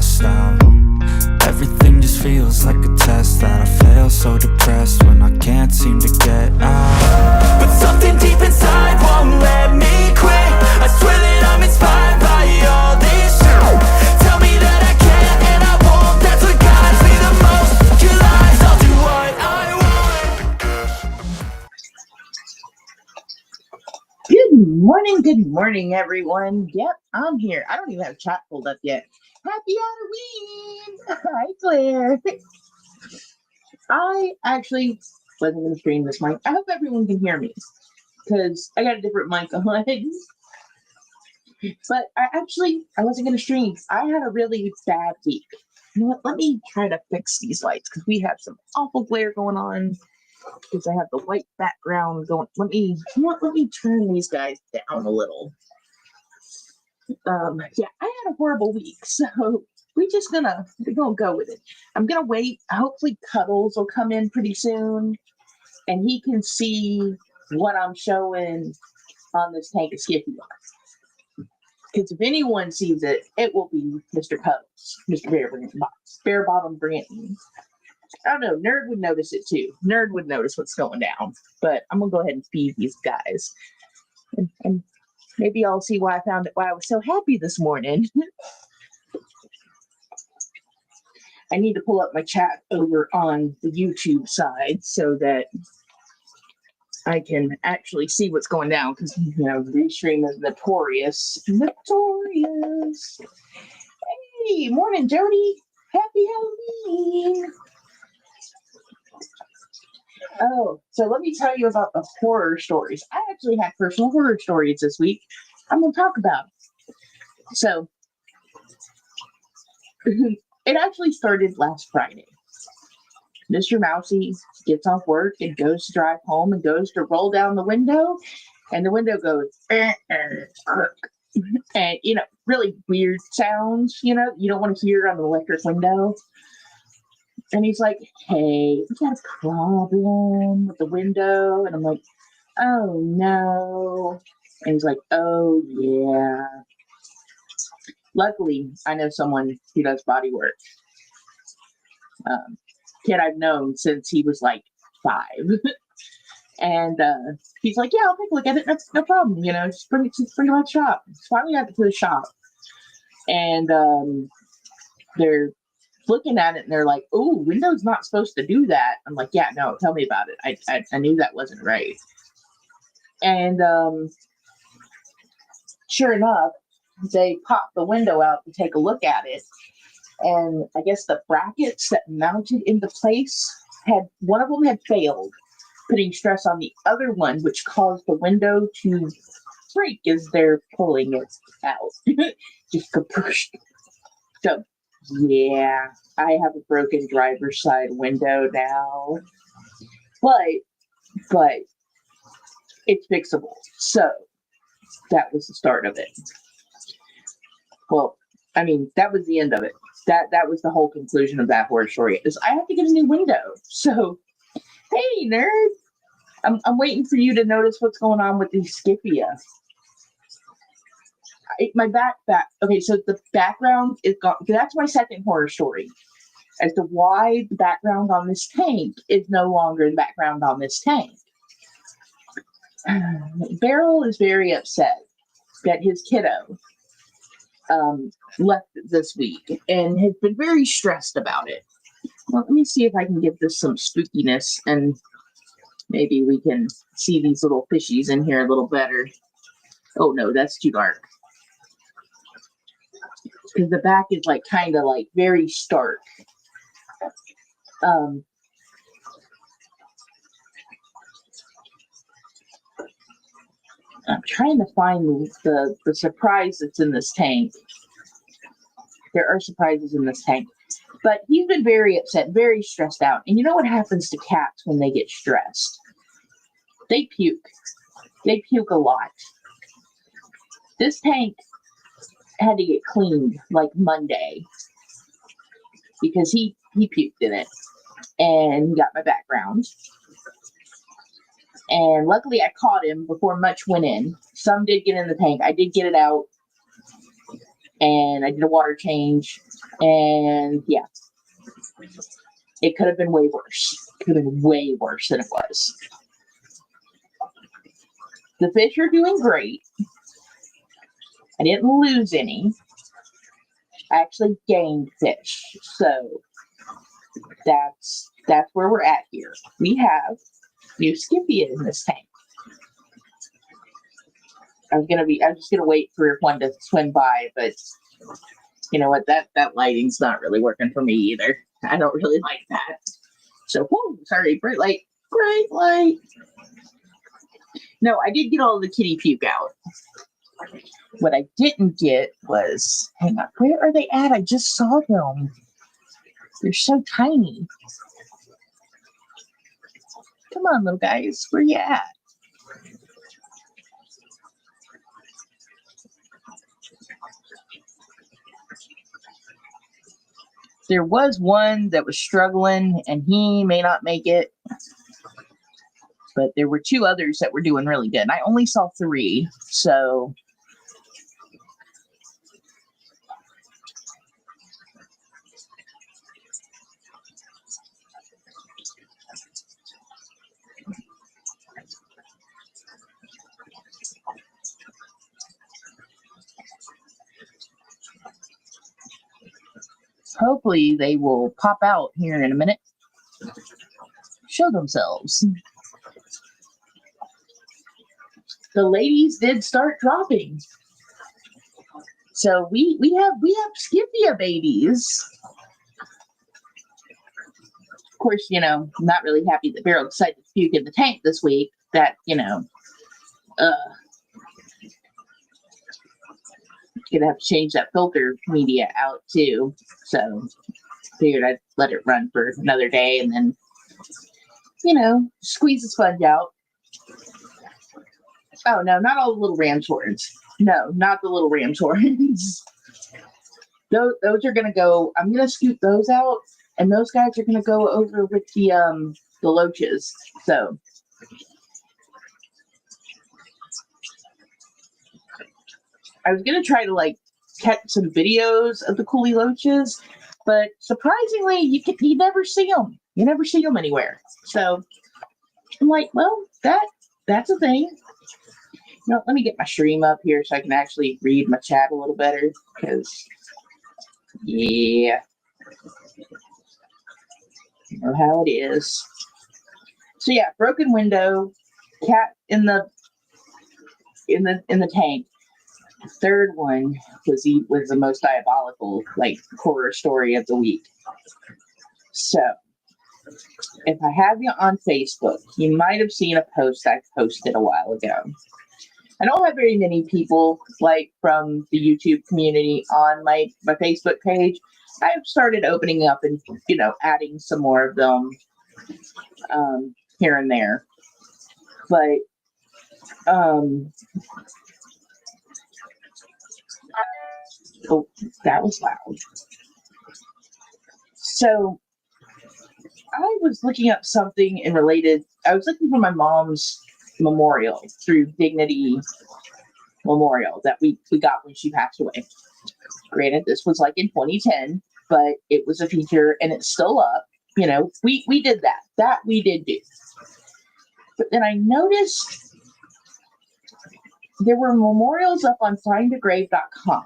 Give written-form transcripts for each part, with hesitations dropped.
stressed out. Everything just feels like a test that I fail, so depressed when I can't seem to get out. But something deep inside won't let me quit. I swear that I'm inspired by all this shit. Tell me that I can't and I won't. That's what guides me the most. Your lies, I'll do what I want. Good morning, everyone. Yep, I'm here. I don't even have chat pulled up yet. Happy Halloween! Hi, Claire. I actually wasn't going to stream this mic. I hope everyone can hear me because I got a different mic on. But I wasn't going to stream. I had a really bad week. You know what? Let me try to fix these lights because we have some awful glare going on. Because I have the white background going. Let me turn these guys down a little. Yeah, I had a horrible week, so we're gonna go with it. I'm gonna wait. Hopefully Cuddles will come in pretty soon and he can see what I'm showing on this tank of Skippy. Because if anyone sees it, it will be Mr. Cuddles, Mr. Bare Bottom Branton. I don't know, Nerd would notice it too. Nerd would notice what's going down. But I'm gonna go ahead and feed these guys. And maybe I'll see why I was so happy this morning. I need to pull up my chat over on the YouTube side so that I can actually see what's going down because Restream is notorious. Notorious. Hey, morning, Jody. Happy Halloween. Oh, so let me tell you about the horror stories. I actually had personal horror stories this week. I'm going to talk about it. So, it actually started last Friday. Mr. Mousey gets off work and goes to drive home and goes to roll down the window, and the window goes, and, really weird sounds, you don't want to hear on the electric window. And he's like, hey, we got a problem with the window. And I'm like, oh, no. And he's like, oh, yeah. Luckily, I know someone who does body work. Kid I've known since he was like 5. And he's like, yeah, I'll take a look at it. No problem. Just bring it to the shop. So finally got it to the shop. And they're looking at it and they're like, oh, Windows not supposed to do that. I'm like, yeah, no, tell me about it. I knew that wasn't right. And sure enough, they popped the window out to take a look at it. And I guess the brackets that mounted into place one of them had failed, putting stress on the other one, which caused the window to break as they're pulling it out. Just kapoosh. So, yeah, I have a broken driver's side window now, but it's fixable. So that was the start of it. Well, I mean, that was the end of it. That was the whole conclusion of that horror story. Is I have to get a new window. So, hey, nerd, I'm waiting for you to notice what's going on with these Scipia. My back. Okay, so the background is gone. That's my second horror story as to why the background on this tank is no longer the background on this tank. Beryl is very upset that his kiddo left this week and has been very stressed about it. Well, let me see if I can give this some spookiness and maybe we can see these little fishies in here a little better. Oh no, that's too dark. Because the back is kind of very stark. I'm trying to find the surprise that's in this tank. There are surprises in this tank. But he's been very upset, very stressed out. And you know what happens to cats when they get stressed? They puke. They puke a lot. This tank had to get cleaned Monday because he puked in it and he got my background. And luckily I caught him before much went in. Some did get in the tank. I did get it out. and I did a water change, and yeah, it could have been way worse. Could have been way worse than it was. The fish are doing great. I didn't lose any. I actually gained fish. So that's where we're at here. We have new Skippy in this tank. I'm just gonna wait for one to swim by, but you know what? That lighting's not really working for me either. I don't really like that. So, whoa, sorry, bright light. No, I did get all the kitty puke out. What I didn't get was, hang on, where are they at? I just saw them. They're so tiny. Come on, little guys, where you at? There was one that was struggling, and he may not make it. But there were two others that were doing really good. I only saw 3, so hopefully they will pop out here in a minute. Show themselves. The ladies did start dropping. So we have Skippy babies. Of course, you know, I'm not really happy that Beryl decided to puke in the tank this week. That, you know, gonna have to change that filter media out too. So figured I'd let it run for another day and then, you know, squeeze the sponge out. Oh no, not all the little ram's horns. No, not the little ram's horns. Those are gonna go. I'm gonna scoop those out, and those guys are gonna go over with the loaches. So I was gonna try to like catch some videos of the coolie loaches, but surprisingly, you never see them. You never see them anywhere. So I'm like, well, that's a thing. No, let me get my stream up here so I can actually read my chat a little better. Because, yeah, you know how it is. So yeah, broken window, cat in the tank. The third one was the most diabolical, like, horror story of the week. So, if I have you on Facebook, you might have seen a post I posted a while ago. I don't have very many people like from the YouTube community on my Facebook page. I've started opening up and, you know, adding some more of them here and there. But oh, that was loud. So I was looking up something I was looking for my mom's memorial through Dignity Memorial that we got when she passed away. Granted, this was like in 2010, but it was a feature and it's still up. You know, we did that. That we did do. But then I noticed there were memorials up on findagrave.com.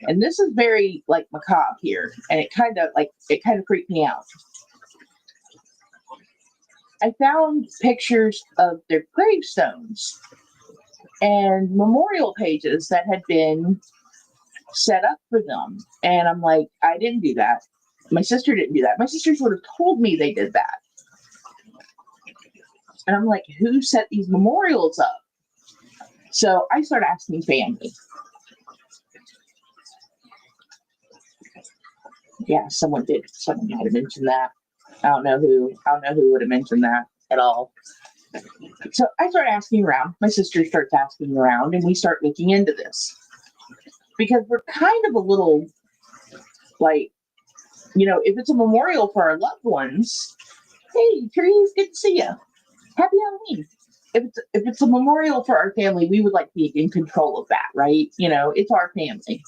And this is very like macabre here. And it kind of creeped me out. I found pictures of their gravestones and memorial pages that had been set up for them. And I'm like, I didn't do that. My sister didn't do that. My sisters would have told me they did that. And I'm like, who set these memorials up? So I started asking family. Yeah, someone did. Someone might have mentioned that. I don't know who would have mentioned that at all. So I start asking around. My sister starts asking around, and we start looking into this because we're kind of a little like, you know, if it's a memorial for our loved ones, hey, Trees, good to see you. Happy Halloween. If it's a memorial for our family, we would like to be in control of that, right? You know, it's our family.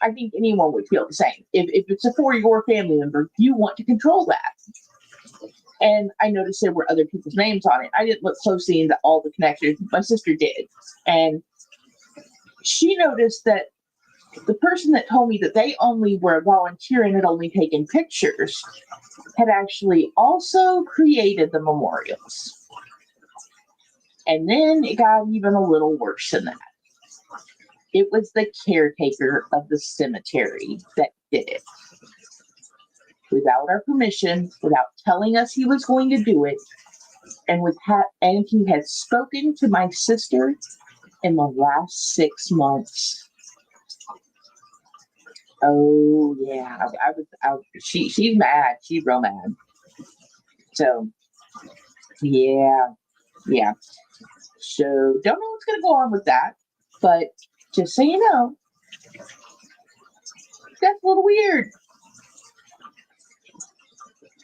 I think anyone would feel the same. If it's for your family member, you want to control that. And I noticed there were other people's names on it. I didn't look closely into all the connections. My sister did. And she noticed that the person that told me that they only were volunteering and had only taken pictures had actually also created the memorials. And then it got even a little worse than that. It was the caretaker of the cemetery that did it. Without our permission, without telling us he was going to do it, and he had spoken to my sister in the last 6 months. Oh yeah, she's mad. She's real mad. So yeah. So don't know what's gonna go on with that, but just so you know, that's a little weird.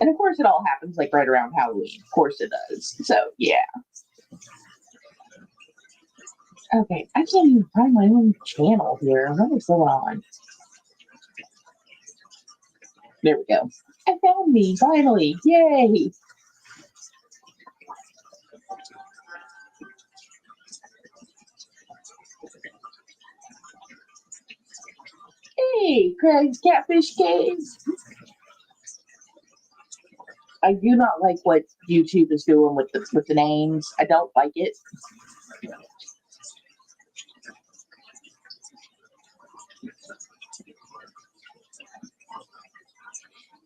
And of course, it all happens like right around Halloween. Of course, it does. So yeah. Okay, I can't even find my own channel here. What is going on? There we go. I found me, finally. Yay! Hey, Craig's Catfish Cave. I do not like what YouTube is doing with the names. I don't like it.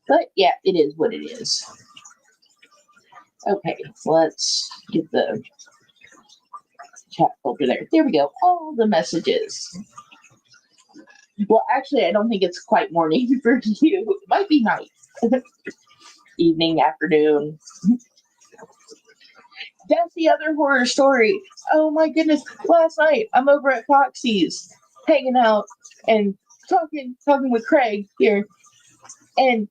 But yeah, it is what it is. Okay, let's get the chat filter there. There we go. All the messages. Well, actually, I don't think it's quite morning for you. It might be night. Evening, afternoon. That's the other horror story. Oh my goodness. Last night, I'm over at Foxy's, hanging out and talking with Craig here. And,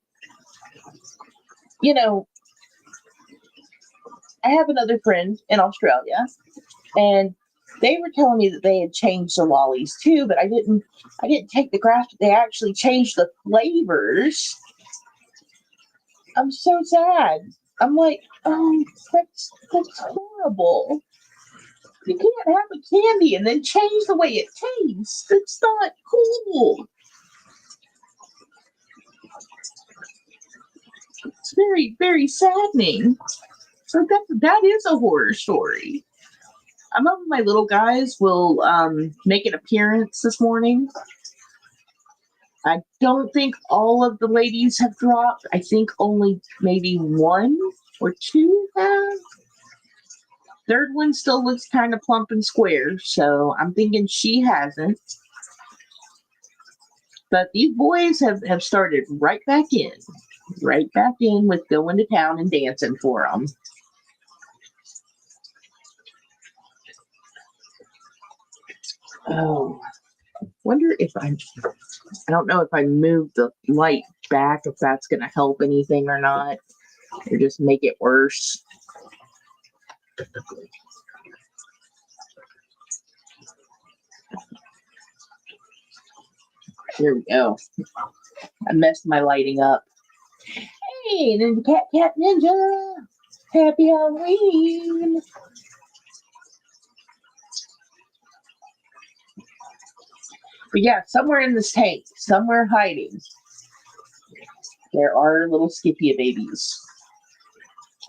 I have another friend in Australia, and they were telling me that they had changed the lollies too, but I didn't take the graph that they actually changed the flavors. I'm so sad. I'm like, oh, that's horrible. You can't have a candy and then change the way it tastes. It's not cool. It's very, very saddening. So that is a horror story. I'm hoping my little guys will make an appearance this morning. I don't think all of the ladies have dropped. I think only maybe 1 or 2 have. Third one still looks kind of plump and square, so I'm thinking she hasn't. But these boys have started right back in with going to town and dancing for them. Oh, wonder if I don't know if I move the light back, if that's going to help anything or not, or just make it worse. Here we go. I messed my lighting up. Hey, Ninja Cat Ninja! Happy Halloween! But yeah, somewhere in this tank, somewhere hiding, there are little Skippy babies.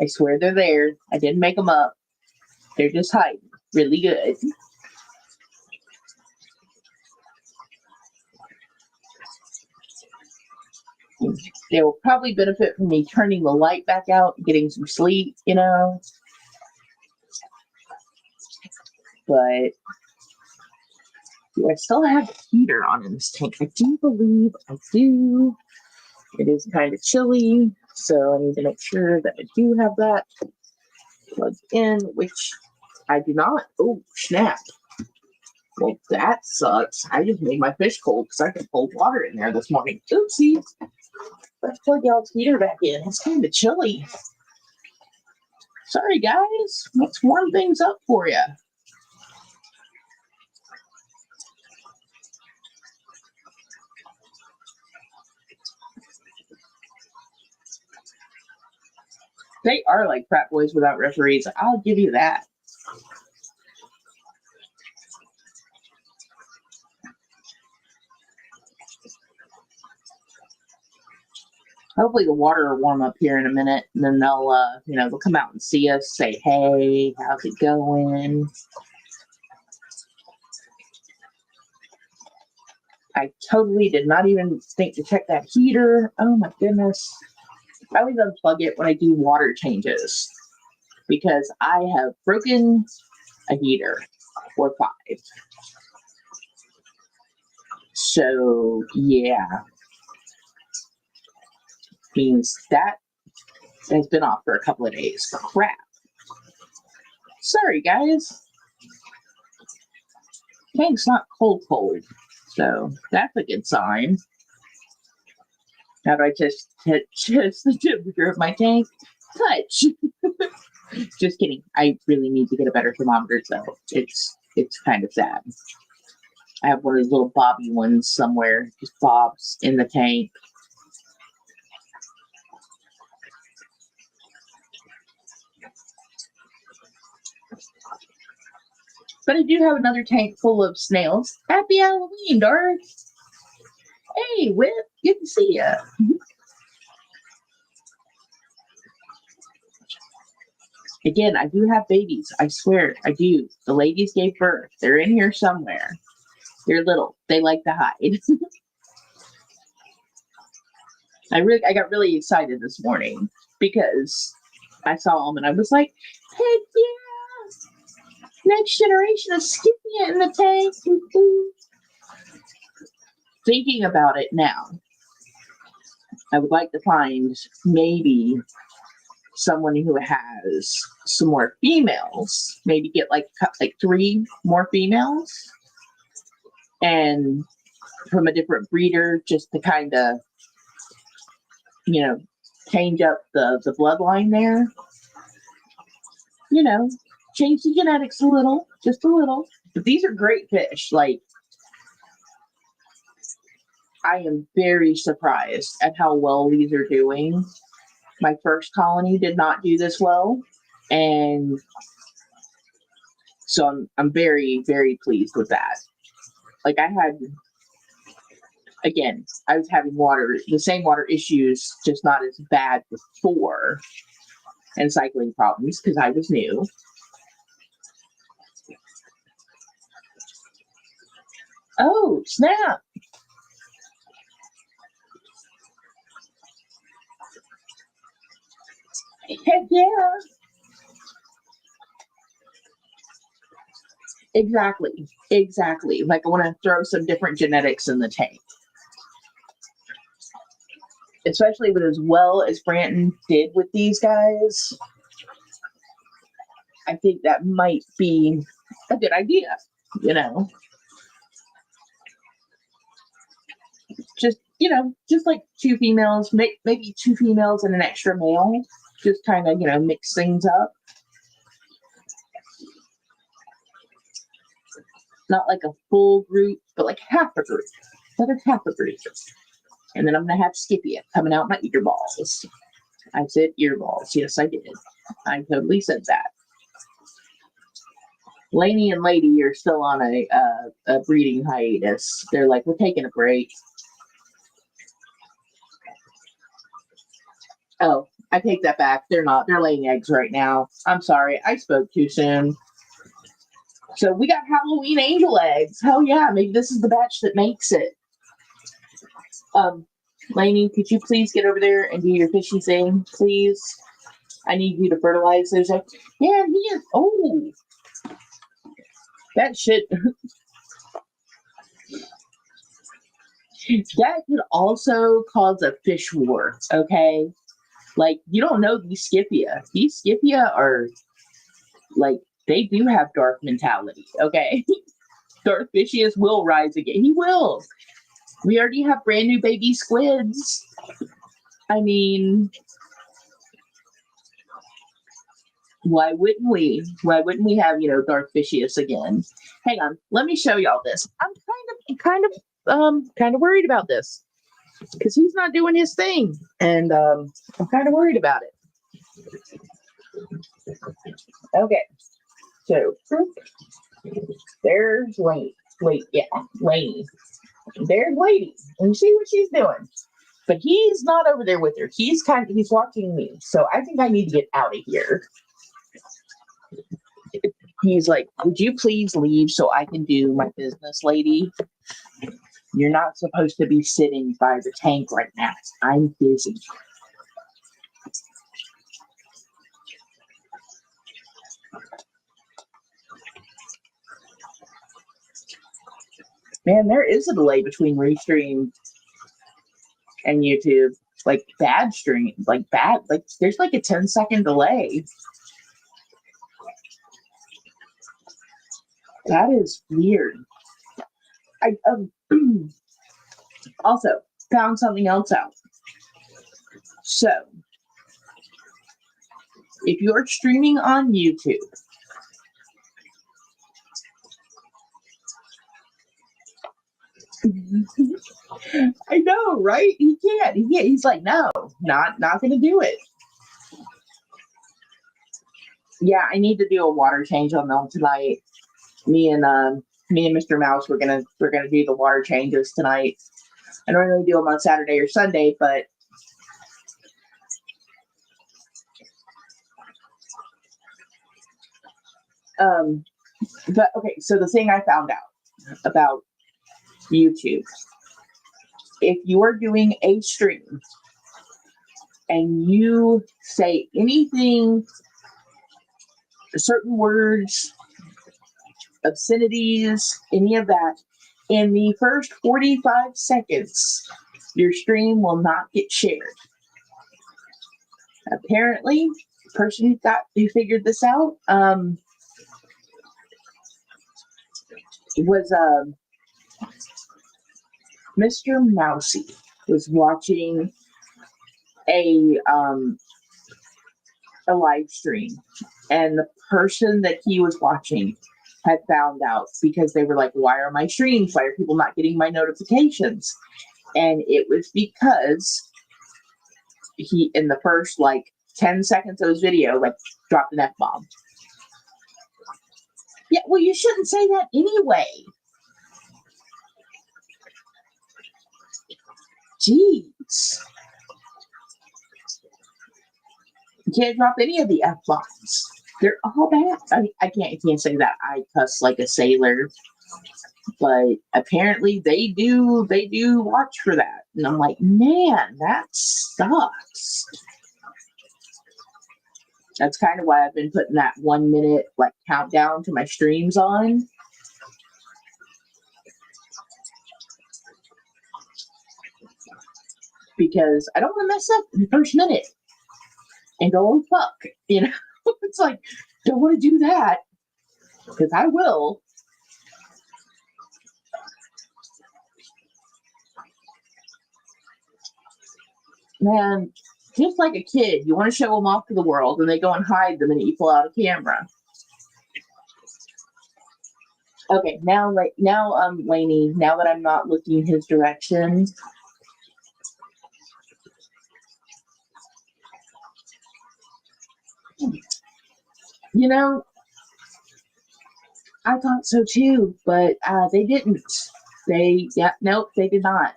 I swear they're there. I didn't make them up. They're just hiding really good. They will probably benefit from me turning the light back out and getting some sleep, But do I still have the heater on in this tank? I do believe I do. It is kind of chilly, so I need to make sure that I do have that plugged in, which I do not. Oh, snap. Well, that sucks. I just made my fish cold because I could hold water in there this morning. Oopsie. Let's plug y'all's heater back in. It's kind of chilly. Sorry, guys. Let's warm things up for you. They are like frat boys without referees. I'll give you that. Hopefully the water will warm up here in a minute, and then they'll come out and see us, say, hey, how's it going? I totally did not even think to check that heater. Oh my goodness. I always unplug it when I do water changes because I have broken a heater or 5. So yeah, means that has been off for a couple of days. Crap. Sorry guys. Tank's not cold, so that's a good sign. How do I just the temperature of my tank? Touch. Just kidding. I really need to get a better thermometer, though. It's kind of sad. I have one of those little bobby ones somewhere, just bobs in the tank. But I do have another tank full of snails. Happy Halloween, Dark. Hey, Whip. Good to see ya. Again, I do have babies. I swear, I do. The ladies gave birth. They're in here somewhere. They're little. They like to hide. I got really excited this morning because I saw them and I was like, heck yeah! Next generation of Scipia in the tank. Thinking about it now, I would like to find maybe someone who has some more females, maybe get like 3 more females, and from a different breeder, just to kind of, change up the bloodline there. Change the genetics a little, just a little. But these are great fish. Like, I am very surprised at how well these are doing. My first colony did not do this well, and so I'm very, very pleased with that. Like, I was having the same water issues, just not as bad before, and cycling problems because I was new. Oh, snap. Heck yeah. Exactly. Like, I want to throw some different genetics in the tank. Especially with as well as Branton did with these guys. I think that might be a good idea, Just like 2 females, maybe 2 females and an extra male. Just kind of, mix things up. Not like a full group, but like half a group. Another half a group. And then I'm going to have Scipia coming out my ear balls. I said ear balls. Yes, I did. I totally said that. Lainey and Lady are still on a breeding hiatus. They're like, we're taking a break. Oh, I take that back. They're not. They're laying eggs right now. I'm sorry. I spoke too soon. So we got Halloween angel eggs. Hell yeah. Maybe this is the batch that makes it. Lainey, could you please get over there and do your fishy thing, please? I need you to fertilize those eggs. Yeah, he is. Oh, that shit. That could also cause a fish war, okay? Like, you don't know these Scipia. These Scipia are, like, they do have dark mentality, okay? Dark Fishius will rise again. He will. We already have brand new baby squids. I mean, why wouldn't we? Why wouldn't we have, Dark Fishius again? Hang on. Let me show y'all this. I'm kind of worried about this because he's not doing his thing, and I'm kind of worried about it. Okay, so there's Lady. Lady. There's Lady. And you see what she's doing. But he's not over there with her. He's watching me. So I think I need to get out of here. He's like, would you please leave so I can do my business, lady? You're not supposed to be sitting by the tank right now. I'm busy. Man, there is a delay between Restream and YouTube. Like bad stream, like there's like a 10-second delay. That is weird. I also found something else out. So, if you're streaming on YouTube, I know, right? He can't. He's like, no, not going to do it. Yeah, I need to do a water change on them tonight. Me and Mr. Mouse, we're gonna do the water changes tonight. I normally do them on Saturday or Sunday, but okay. So the thing I found out about YouTube, if you are doing a stream and you say anything, certain words, obscenities, any of that, in the first 45 seconds, your stream will not get shared. Apparently, the person who figured this out was Mr. Mousey was watching a live stream, and the person that he was watching had found out because they were like, why are my streams? Why are people not getting my notifications? And it was because he, in the first like 10 seconds of his video, like dropped an F-bomb. Yeah, well, you shouldn't say that anyway. Jeez. You can't drop any of the F-bombs. They're all bad. I mean, I can't say that I cuss like a sailor, but apparently they do watch for that. And I'm like, man, that sucks. That's kind of why I've been putting that 1 minute like countdown to my streams on. Because I don't want to mess up in the first minute and go, oh fuck, you know. It's like, don't want to do that, because I will. Man, just like a kid, you want to show them off to the world, and they go and hide the minute you pull out a camera. Okay, now Lainey, now that I'm not looking his direction, you know, I thought so too, but they didn't. Nope, they did not.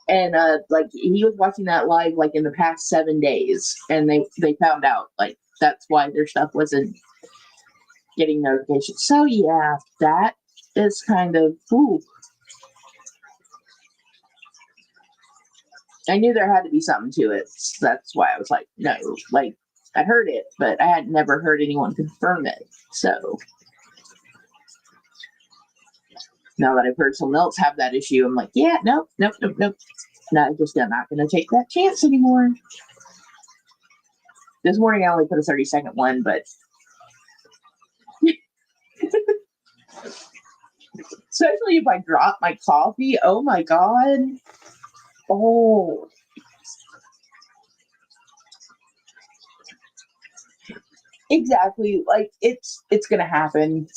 And like he was watching that live like in the past 7 days, and they found out like that's why their stuff wasn't getting notifications. So yeah, that is kind of ooh. I knew there had to be something to it. So that's why I was like, no, like I heard it, but I had never heard anyone confirm it. So now that I've heard someone else have that issue, I'm like, yeah, nope. No, I'm not going to take that chance anymore. This morning I only put a 30-second one, but especially if I drop my coffee, oh my God. Oh. Exactly. Like it's going to happen.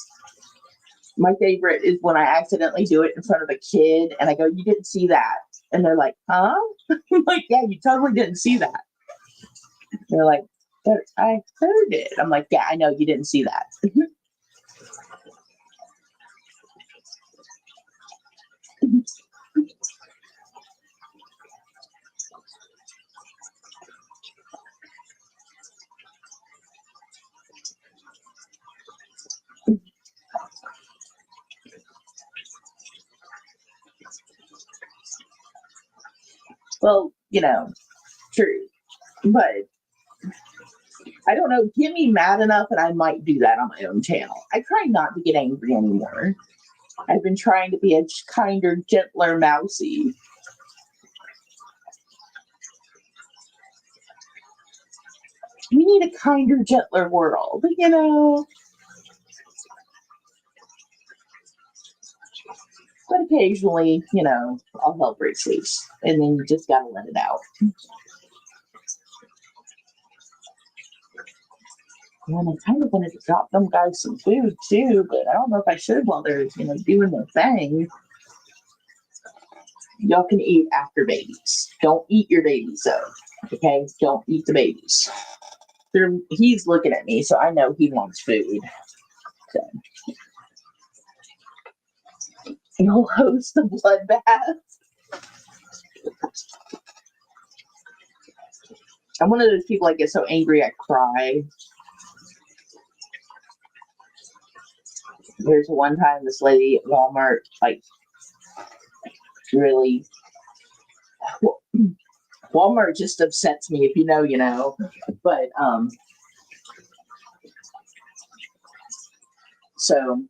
My favorite is when I accidentally do it in front of a kid and I go, you didn't see that. And they're like, huh? I'm like, yeah, you totally didn't see that. They're like, but I heard it. I'm like, yeah, I know you didn't see that. Well, true. But I don't know. Get me mad enough and I might do that on my own channel. I try not to get angry anymore. I've been trying to be a kinder, gentler mousy. We need a kinder, gentler world, But occasionally, I'll help break loose. And then you just gotta let it out. And I kind of wanted to drop them guys some food too, but I don't know if I should while they're, doing their thing. Y'all can eat after babies. Don't eat your babies though. Okay? Don't eat the babies. He's looking at me, so I know he wants food. So you'll host the bloodbath. I'm one of those people that get so angry I cry. There's one time this lady at Walmart, really, Walmart just upsets me. If you know, you know. But so,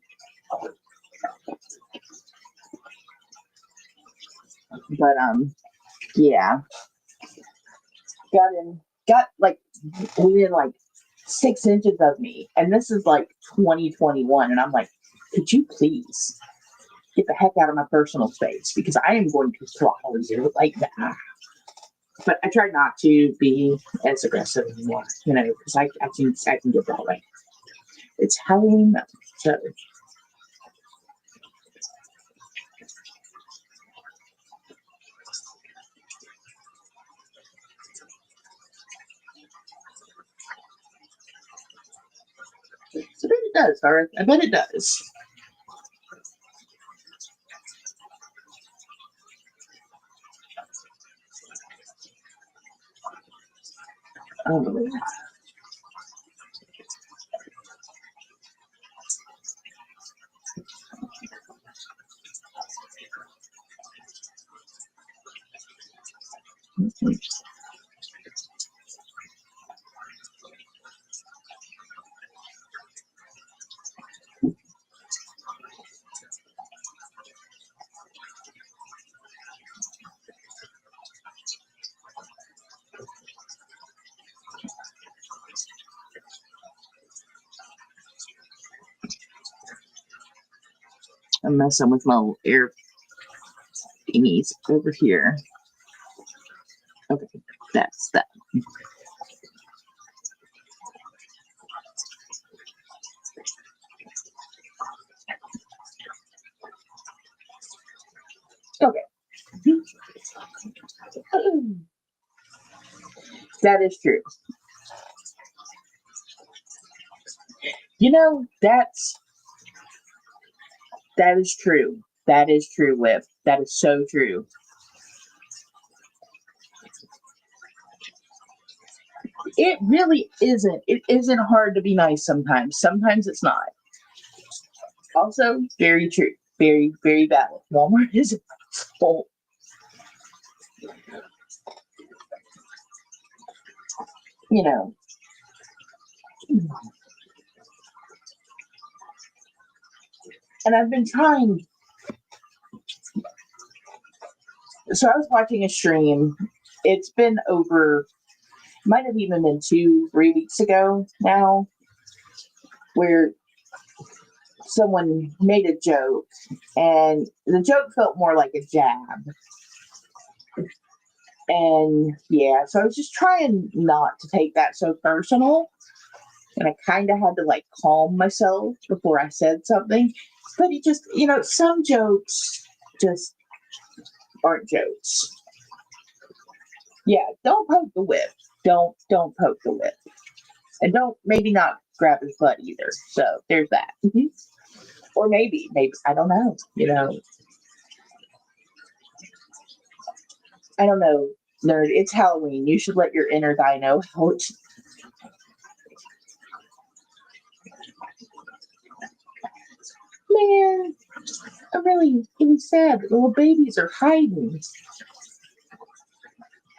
but yeah, got within 6 inches of me, and this is 2021, and I'm like, could you please get the heck out of my personal space because I am going to throttle you like that. But I try not to be as aggressive anymore, because I can get that way. It's Halloween, so. I bet it does, Darth. I bet it does. Oh, I'm messing with my air thingies over here. Okay, that's that. Okay. That is true. That is true. That is true, Whip. That is so true. It really isn't. It isn't hard to be nice sometimes. Sometimes it's not. Also, very true. Very, very valid. Walmart is full. And I've been trying. So I was watching a stream. It's been might have even been 2-3 weeks ago now, where someone made a joke, and the joke felt more like a jab. And yeah, so I was just trying not to take that so personal. And I kind of had to calm myself before I said something. But it just, some jokes just aren't jokes. Yeah, don't poke the whip. don't poke the whip. And don't maybe not grab his butt either. So there's that. Or maybe, I don't know. I don't know, nerd. It's Halloween. You should let your inner guy know how it's. Man, I'm really sad. The little babies are hiding.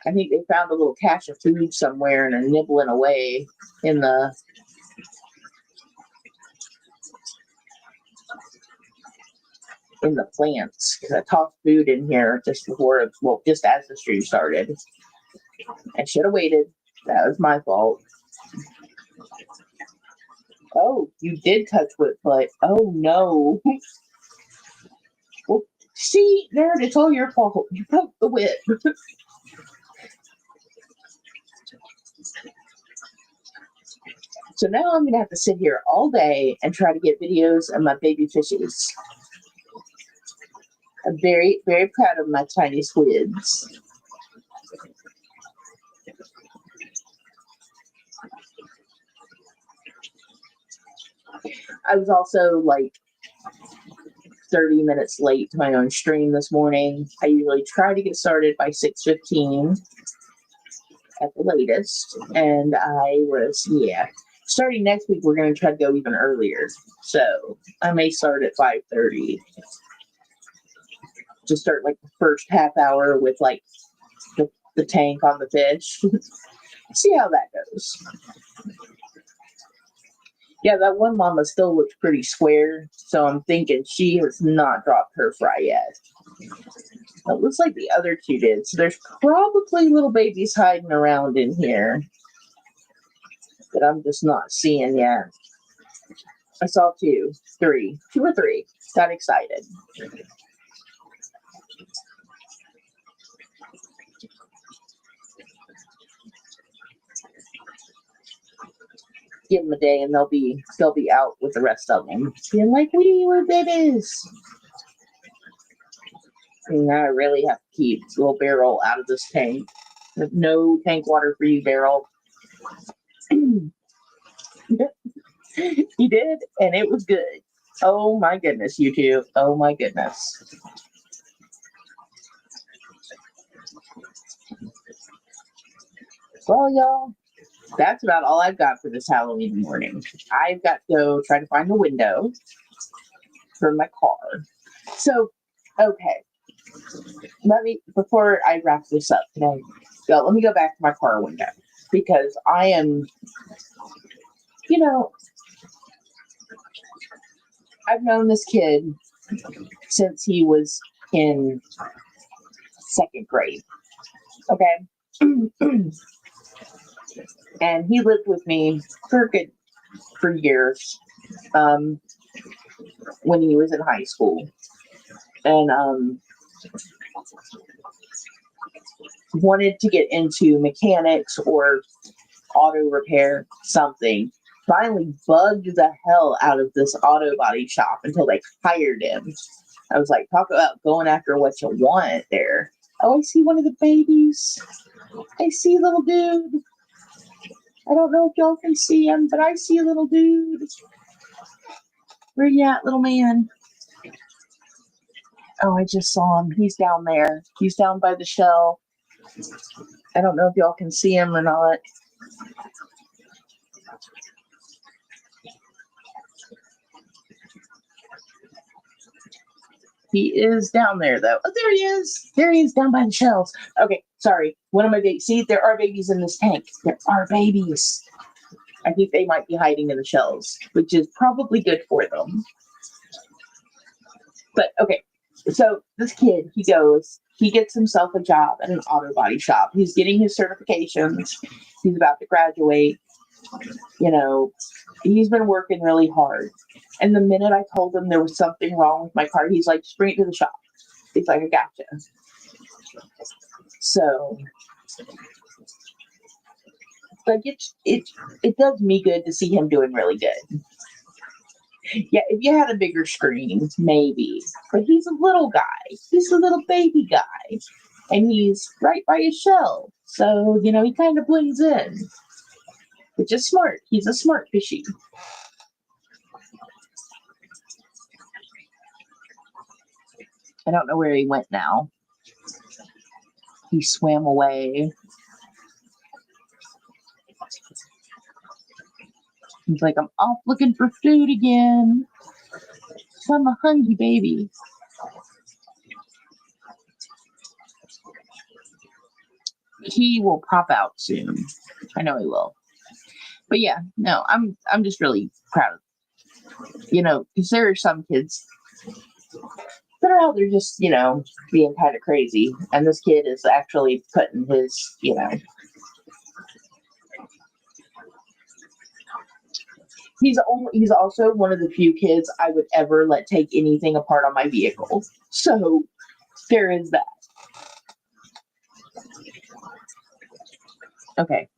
I think they found a little cache of food somewhere and are nibbling away in the plants. Because I tossed food in here just as the stream started. I should have waited. That was my fault. Oh, you did touch with foot. Oh no. Well, see, nerd, it's all your fault. You poked the whip. So now I'm gonna have to sit here all day and try to get videos of my baby fishes. I'm very, very proud of my tiny squids. I was also like 30 minutes late to my own stream this morning. I usually try to get started by 6:15 at the latest. And I was, starting next week, we're going to try to go even earlier. So I may start at 5:30. Just start like the first half hour with like the tank on the fish. See how that goes. Yeah, that one mama still looks pretty square, so I'm thinking she has not dropped her fry yet. It looks like the other two did, so there's probably little babies hiding around in here that I'm just not seeing yet. I saw two or three. Got excited. Give them a day and they'll be out with the rest of them. Being like, we're babies. And I really have to keep little Beryl out of this tank. There's no tank water for you, Beryl. He did, and it was good. Oh my goodness, you two. Oh my goodness. Well, y'all, that's about all I've got for this Halloween morning. I've got to go try to find a window for my car. So, okay. Before I wrap this up today, let me go back to my car window because I am, I've known this kid since he was in 2nd grade. Okay. And he lived with me for years when he was in high school. And wanted to get into mechanics or auto repair, something. Finally bugged the hell out of this auto body shop until they hired him. I was like, talk about going after what you want there. Oh, I see one of the babies. I see a little dude. I don't know if y'all can see him, but I see a little dude. Where you at, little man? Oh, I just saw him. He's down there. He's down by the shell. I don't know if y'all can see him or not. He is down there, though. Oh, there he is. There he is, down by the shells. Okay, sorry. One of my babies. See, there are babies in this tank. There are babies. I think they might be hiding in the shells, which is probably good for them. But, okay. So, this kid, he gets himself a job at an auto body shop. He's getting his certifications. He's about to graduate. He's been working really hard. And the minute I told him there was something wrong with my car, he's like, just bring it to the shop. He's like, I gotcha. So, like, it does me good to see him doing really good. Yeah, if you had a bigger screen, maybe. But he's a little guy. He's a little baby guy. And he's right by his shell. So, you know, he kind of blends in, which is smart. He's a smart fishy. I don't know where he went now. He swam away. He's like, I'm off looking for food again. So I'm a hungry baby. He will pop out soon. I know he will. But yeah, no, I'm just really proud of, you know, because there are some kids that are out there just, you know, being kind of crazy. And this kid is actually putting his, you know, he's also one of the few kids I would ever let take anything apart on my vehicle. So there is that. Okay.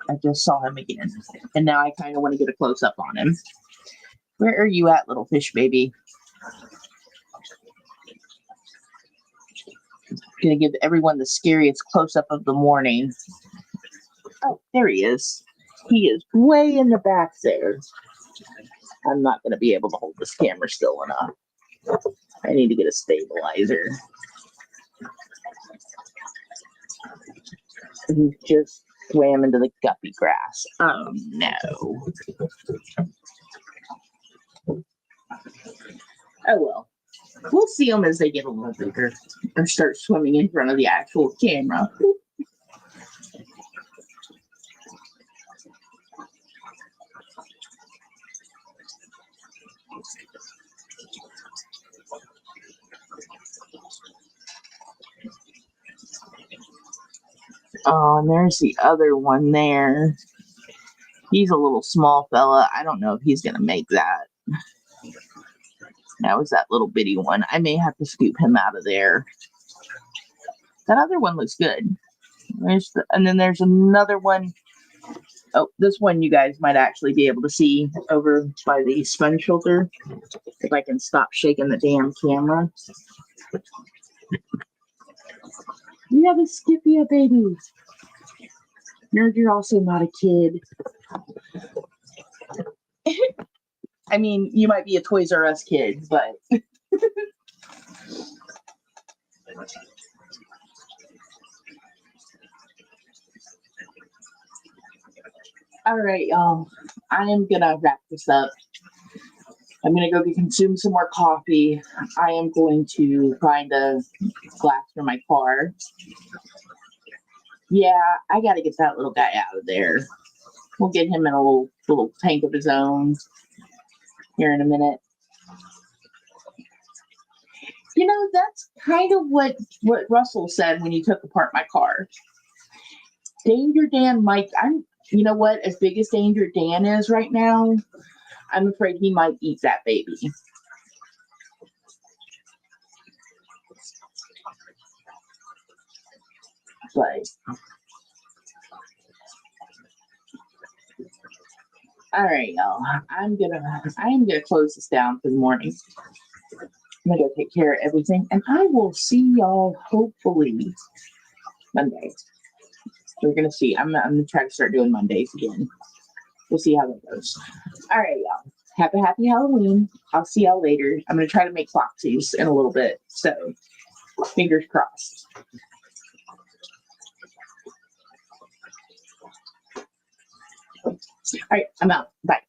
I just saw him again. And now I kind of want to get a close up on him. Where are you at, little fish baby? Gonna give everyone the scariest close up of the morning. Oh, there he is. He is way in the back there. I'm not gonna be able to hold this camera still enough. I need to get a stabilizer. He just swam into the guppy grass. Oh no. Oh well. We'll see them as they get a little bigger or start swimming in front of the actual camera. Oh, and there's the other one there. He's a little small fella. I don't know if he's going to make that. That was that little bitty one. I may have to scoop him out of there. That other one looks good. And then there's another one. Oh, this one you guys might actually be able to see over by the sponge filter. If I can stop shaking the damn camera. You have a Scipia baby. Nerd, you're also not a kid. I mean, you might be a Toys R Us kid, but... All right, y'all. I am going to wrap this up. I'm going to go consume some more coffee. I am going to find a glass for my car. Yeah, I got to get that little guy out of there. We'll get him in a little tank of his own here in a minute. You know, that's kind of what Russell said when he took apart my car. Danger Dan might, you know what, as big as Danger Dan is right now, I'm afraid he might eat that baby. But all right, y'all. I am gonna close this down for the morning. I'm gonna go take care of everything, and I will see y'all hopefully Monday. We're gonna see. I'm gonna try to start doing Mondays again. We'll see how that goes. All right, y'all. Have a happy Halloween. I'll see y'all later. I'm gonna try to make foxies in a little bit. So fingers crossed. All right, I'm out. Bye.